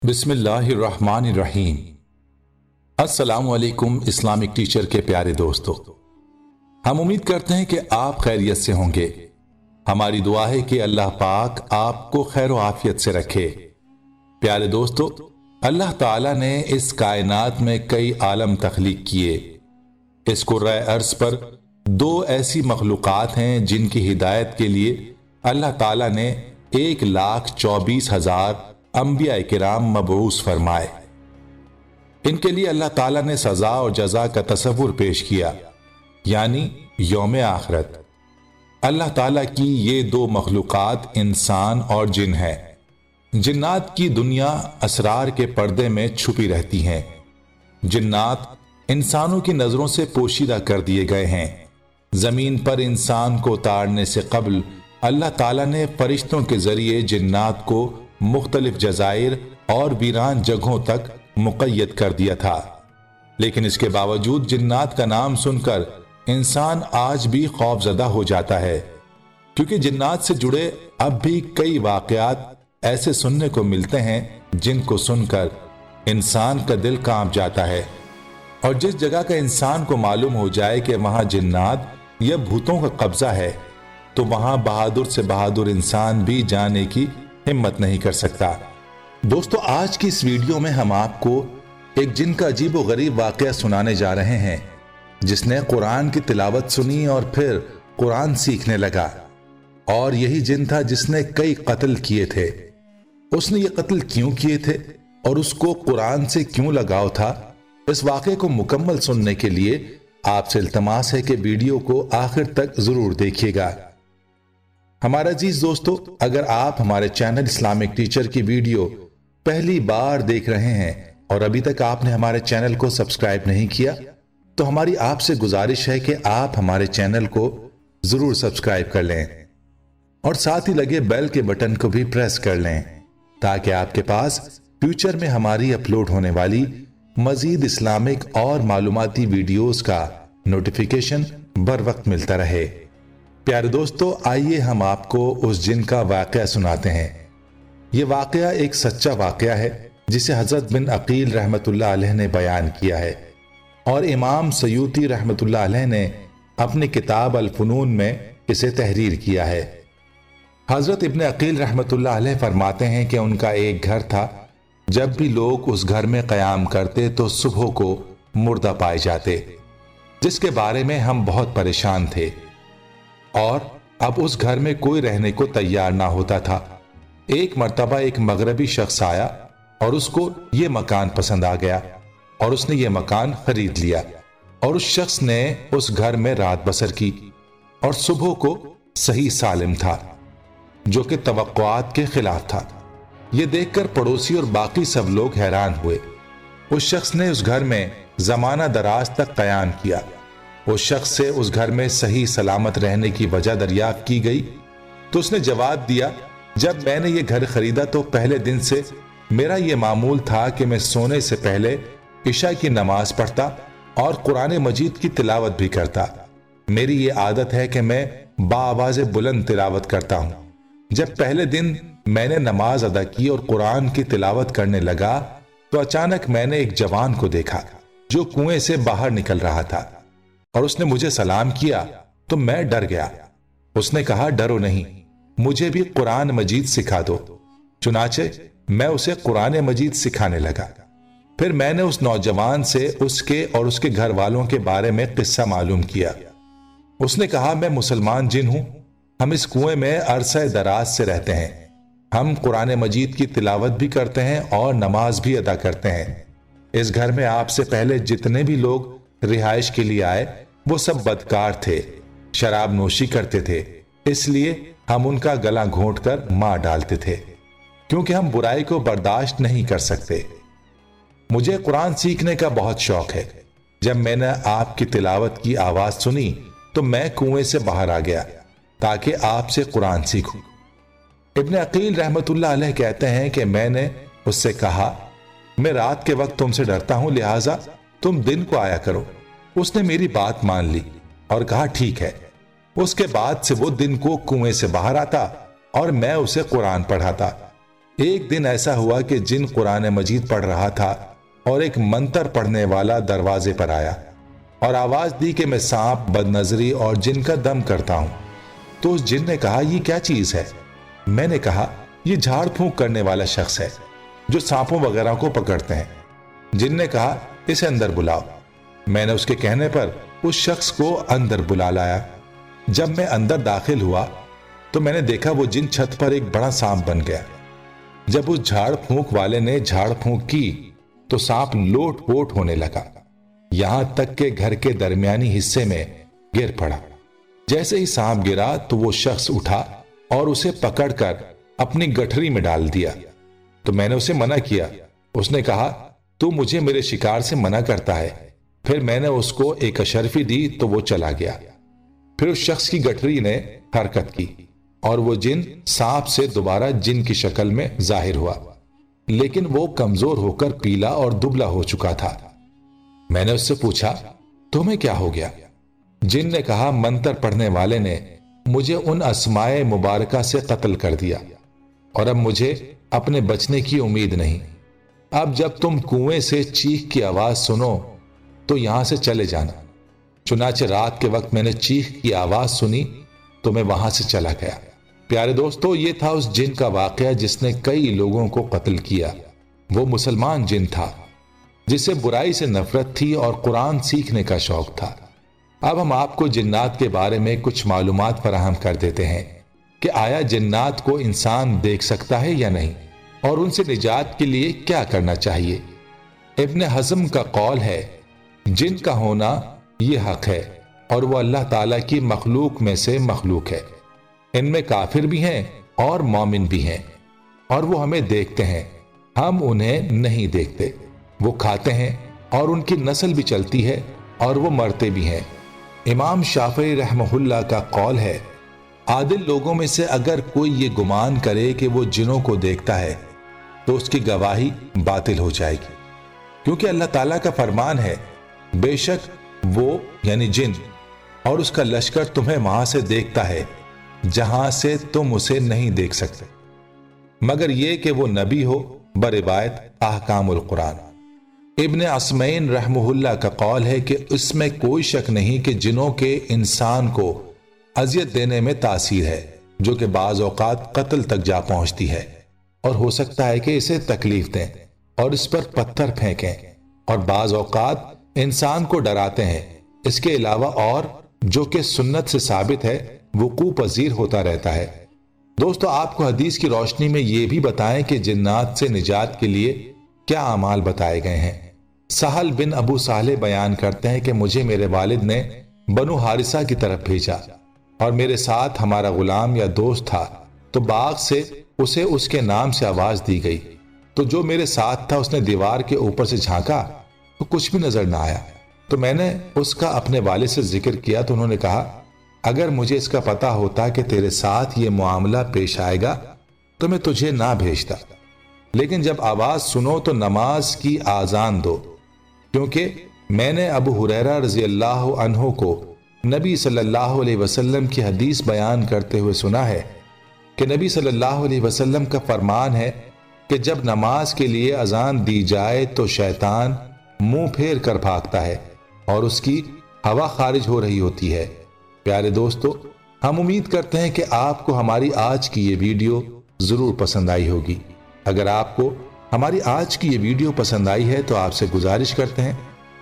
बिस्मिल्लाहिर्रहमानिर्रहीम। अस्सलाम वालेकुम इस्लामिक टीचर के प्यारे दोस्तों, हम उम्मीद करते हैं कि आप खैरियत से होंगे। हमारी दुआ है कि अल्लाह पाक आपको खैर व आफियत से रखे। प्यारे दोस्तों, अल्लाह ताला ने इस कायनात में कई आलम तख्लीक किए। इस कुर्रा अर्ज पर दो ऐसी मखलूक़ात हैं जिनकी हिदायत के लिए अल्लाह ताला ने 1,24,000 अंबिया किराम मबऊस फरमाए। इनके लिए अल्लाह ताला ने सजा और जजा का तसव्वुर पेश किया, यानी यौम आखिरत। अल्लाह ताला की ये दो मखलूक़ात इंसान और जिन है। जिन्नात की दुनिया असरार के पर्दे में छुपी रहती हैं। जिन्नात इंसानों की नजरों से पोशीदा कर दिए गए हैं। जमीन पर इंसान को उतारने से कबल अल्लाह ताला ने फरिश्तों के जरिए जिन्नात को मुख्तलिफ जजायर और वीरान जगहों तक मुक़य्यद कर दिया था। लेकिन इसके बावजूद जिन्नात का नाम सुनकर इंसान आज भी खौफजदा हो जाता है, क्योंकि जिन्नात से जुड़े अब भी कई वाक़यात ऐसे सुनने को मिलते हैं जिनको सुनकर इंसान का दिल कांप जाता है। और जिस जगह का इंसान को मालूम हो जाए कि वहां जिन्नात या भूतों का कब्जा है, तो वहां बहादुर से बहादुर इंसान भी जाने की हिम्मत नहीं कर सकता। दोस्तों, आज की इस वीडियो में हम आपको एक जिन का अजीब व गरीब वाकया सुनाने जा रहे हैं, जिसने कुरान की तिलावत सुनी और फिर कुरान सीखने लगा। और यही जिन था जिसने कई कत्ल किए थे। उसने ये कत्ल क्यों किए थे और उसको कुरान से क्यों लगाव था, इस वाकये को मुकम्मल सुनने के लिए आपसे इल्तमास है कि वीडियो को आखिर तक जरूर देखिएगा। हमारा अजीज दोस्तों, अगर आप हमारे चैनल इस्लामिक टीचर की वीडियो पहली बार देख रहे हैं और अभी तक आपने हमारे चैनल को सब्सक्राइब नहीं किया, तो हमारी आपसे गुजारिश है कि आप हमारे चैनल को जरूर सब्सक्राइब कर लें और साथ ही लगे बेल के बटन को भी प्रेस कर लें, ताकि आपके पास फ्यूचर में हमारी अपलोड होने वाली मजीद इस्लामिक और मालूमाती वीडियोस का नोटिफिकेशन बर वक्त मिलता रहे। प्यारे दोस्तों, आइए हम आपको उस जिन का वाकया सुनाते हैं। यह वाकया एक सच्चा वाकया है जिसे हजरत बिन अकील रहमतुल्लाह अलैह ने बयान किया है और इमाम सयूती रहमतुल्लाह अलैह ने अपनी किताब अल फुनून में इसे तहरीर किया है। हजरत इब्न अकील रहमतुल्लाह अलैह फरमाते हैं कि उनका एक घर था। जब भी लोग उस घर में कयाम करते तो सुबह को मुर्दा पाए जाते, जिसके बारे में हम बहुत परेशान थे और अब उस घर में कोई रहने को तैयार ना होता था। एक मर्तबा एक मगरबी शख्स आया और उसको ये मकान पसंद आ गया और उसने ये मकान खरीद लिया और उस शख्स ने उस घर में रात बसर की और सुबह को सही सालिम था, जो कि तवक्कुआत के खिलाफ था। ये देखकर पड़ोसी और बाकी सब लोग हैरान हुए। उस शख्स ने उस घर में जमाना दराज तक कयाम किया। उस शख्स से उस घर में सही सलामत रहने की वजह दरियाफ्त की गई तो उसने जवाब दिया, जब मैंने ये घर खरीदा तो पहले दिन से मेरा ये मामूल था कि मैं सोने से पहले इशा की नमाज पढ़ता और कुरान मजीद की तिलावत भी करता। मेरी ये आदत है कि मैं बाआवाज़े बुलंद तिलावत करता हूँ। जब पहले दिन मैंने नमाज अदा की और कुरान की तिलावत करने लगा तो अचानक मैंने एक जवान को देखा जो कुएं से बाहर निकल रहा था और उसने मुझे सलाम किया तो मैं डर गया। उसने कहा, डरो नहीं, मुझे भी कुरान मजीद सिखा दो। चुनाचे मैं उसे कुरान मजीद सिखाने लगा। फिर मैंने उस नौजवान से उसके और उसके घर वालों के बारे में किस्सा मालूम किया। उसने कहा, मैं मुसलमान जिन हूं, हम इस कुएं में अरसा दराज से रहते हैं। हम कुरान मजीद की तिलावत भी करते हैं और नमाज भी अदा करते हैं। इस घर में आपसे पहले जितने भी लोग रिहाइश के लिए आए वो सब बदकार थे, शराब नोशी करते थे, इसलिए हम उनका गला घोंट कर मार डालते थे, क्योंकि हम बुराई को बर्दाश्त नहीं कर सकते। मुझे कुरान सीखने का बहुत शौक है। जब मैंने आपकी तिलावत की आवाज सुनी तो मैं कुएं से बाहर आ गया ताकि आपसे कुरान सीखूं। इब्न अकील रहमतुल्लाह अलैह कहते हैं कि मैंने उससे कहा, मैं रात के वक्त तुमसे डरता हूं, लिहाजा तुम दिन को आया करो। उसने मेरी बात मान ली और कहा, ठीक है। उसके बाद से वो दिन को कुएं से बाहर आता और मैं उसे कुरान पढ़ाता। ایک دن ایسا ہوا کہ جن قرآن مجید پڑھ رہا تھا اور ایک منتر پڑھنے والا دروازے پر آیا اور آواز دی کہ میں سانپ، بد نظری اور جن کا دم کرتا ہوں۔ تو اس جن نے کہا یہ کیا چیز ہے؟ میں نے کہا یہ جھاڑ پھونک کرنے والا شخص ہے جو سانپوں وغیرہ کو پکڑتے ہیں۔ جن نے کہا اسے اندر بلاؤ۔ میں نے اس کے کہنے پر اس شخص کو اندر بلا لایا۔ جب میں اندر داخل ہوا تو میں نے دیکھا وہ جن چھت پر ایک بڑا سانپ بن گیا۔ جب اس جھاڑ پھونک والے نے جھاڑ پھونک کی تو سانپ لوٹ پوٹ ہونے لگا، یہاں تک کہ گھر کے درمیانی حصے میں گر پڑا۔ جیسے ہی سانپ گرا تو وہ شخص اٹھا اور اسے پکڑ کر اپنی گٹھری میں ڈال دیا۔ تو میں نے اسے منع کیا۔ اس نے کہا تو مجھے میرے شکار سے منع کرتا ہے۔ پھر میں نے اس کو ایک اشرفی دی تو وہ چلا گیا۔ پھر اس شخص کی گٹھری نے حرکت کی اور وہ جن سانپ سے دوبارہ جن کی شکل میں ظاہر ہوا، لیکن وہ کمزور ہو کر پیلا اور دبلا ہو چکا تھا۔ میں نے اس سے پوچھا تمہیں کیا ہو گیا؟ جن نے کہا منتر پڑھنے والے نے مجھے ان اسمائے مبارکہ سے قتل کر دیا اور اب مجھے اپنے بچنے کی امید نہیں۔ اب جب تم کنویں سے چیخ کی آواز سنو تو یہاں سے چلے جانا۔ چنانچہ رات کے وقت میں نے چیخ کی آواز سنی تو میں وہاں سے چلا گیا۔ پیارے دوستو، یہ تھا اس جن کا واقعہ جس نے کئی لوگوں کو قتل کیا۔ وہ مسلمان جن تھا جسے برائی سے نفرت تھی اور قرآن سیکھنے کا شوق تھا۔ اب ہم آپ کو جنات کے بارے میں کچھ معلومات فراہم کر دیتے ہیں کہ آیا جنات کو انسان دیکھ سکتا ہے یا نہیں، اور ان سے نجات کے لیے کیا کرنا چاہیے۔ ابن حزم کا قول ہے جن کا ہونا یہ حق ہے اور وہ اللہ تعالیٰ کی مخلوق میں سے مخلوق ہے۔ ان میں کافر بھی ہیں اور مومن بھی ہیں، اور وہ ہمیں دیکھتے ہیں، ہم انہیں نہیں دیکھتے۔ وہ کھاتے ہیں اور ان کی نسل بھی چلتی ہے اور وہ مرتے بھی ہیں۔ امام شافعی رحمہ اللہ کا قول ہے عادل لوگوں میں سے اگر کوئی یہ گمان کرے کہ وہ جنوں کو دیکھتا ہے تو اس کی گواہی باطل ہو جائے گی، کیونکہ اللہ تعالیٰ کا فرمان ہے بے شک وہ یعنی جن اور اس کا لشکر تمہیں وہاں سے دیکھتا ہے جہاں سے تم اسے نہیں دیکھ سکتے، مگر یہ کہ وہ نبی ہو بروایت احکام القرآن۔ ابن عثمین رحمہ اللہ کا قول ہے کہ اس میں کوئی شک نہیں کہ جنوں کے انسان کو اذیت دینے میں تاثیر ہے، جو کہ بعض اوقات قتل تک جا پہنچتی ہے، اور ہو سکتا ہے کہ اسے تکلیف دیں اور اس پر پتھر پھینکیں، اور بعض اوقات انسان کو ڈراتے ہیں۔ اس کے علاوہ اور جو کہ سنت سے ثابت ہے وقوع پذیر ہوتا رہتا ہے۔ دوستو، آپ کو حدیث کی روشنی میں یہ بھی بتائیں کہ جنات سے نجات کے لیے کیا اعمال بتائے گئے ہیں۔ سہل بن ابو صالح بیان کرتے ہیں کہ مجھے میرے والد نے بنو حارثہ کی طرف بھیجا اور میرے ساتھ ہمارا غلام یا دوست تھا، تو باغ سے اسے اس کے نام سے آواز دی گئی، تو جو میرے ساتھ تھا اس نے دیوار کے اوپر سے جھانکا تو کچھ بھی نظر نہ آیا۔ تو میں نے اس کا اپنے والد سے ذکر کیا تو انہوں نے کہا اگر مجھے اس کا پتہ ہوتا کہ تیرے ساتھ یہ معاملہ پیش آئے گا تو میں تجھے نہ بھیجتا، لیکن جب آواز سنو تو نماز کی آذان دو، کیونکہ میں نے ابو ہریرہ رضی اللہ عنہ کو نبی صلی اللہ علیہ وسلم کی حدیث بیان کرتے ہوئے سنا ہے کہ نبی صلی اللہ علیہ وسلم کا فرمان ہے کہ جب نماز کے لیے اذان دی جائے تو شیطان منہ پھیر کر بھاگتا ہے اور اس کی ہوا خارج ہو رہی ہوتی ہے۔ پیارے دوستو، ہم امید کرتے ہیں کہ آپ کو ہماری آج کی یہ ویڈیو ضرور پسند آئی ہوگی۔ اگر آپ کو ہماری آج کی یہ ویڈیو پسند آئی ہے تو آپ سے گزارش کرتے ہیں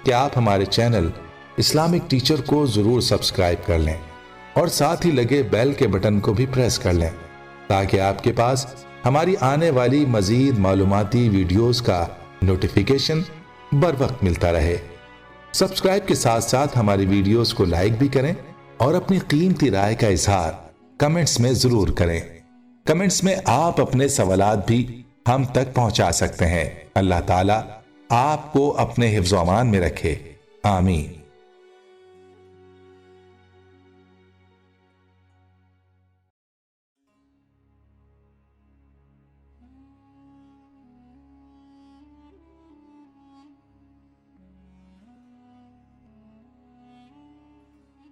کہ آپ ہمارے چینل اسلامک ٹیچر کو ضرور سبسکرائب کر لیں اور ساتھ ہی لگے بیل کے بٹن کو بھی پریس کر لیں تاکہ آپ کے پاس ہماری آنے والی مزید معلوماتی ویڈیوز کا نوٹیفیکیشن بر وقت ملتا رہے۔ سبسکرائب کے ساتھ ساتھ ہماری ویڈیوز کو لائک بھی کریں اور اپنی قیمتی رائے کا اظہار کمنٹس میں ضرور کریں۔ کمنٹس میں آپ اپنے سوالات بھی ہم تک پہنچا سکتے ہیں۔ اللہ تعالیٰ آپ کو اپنے حفظ و امان میں رکھے، آمین۔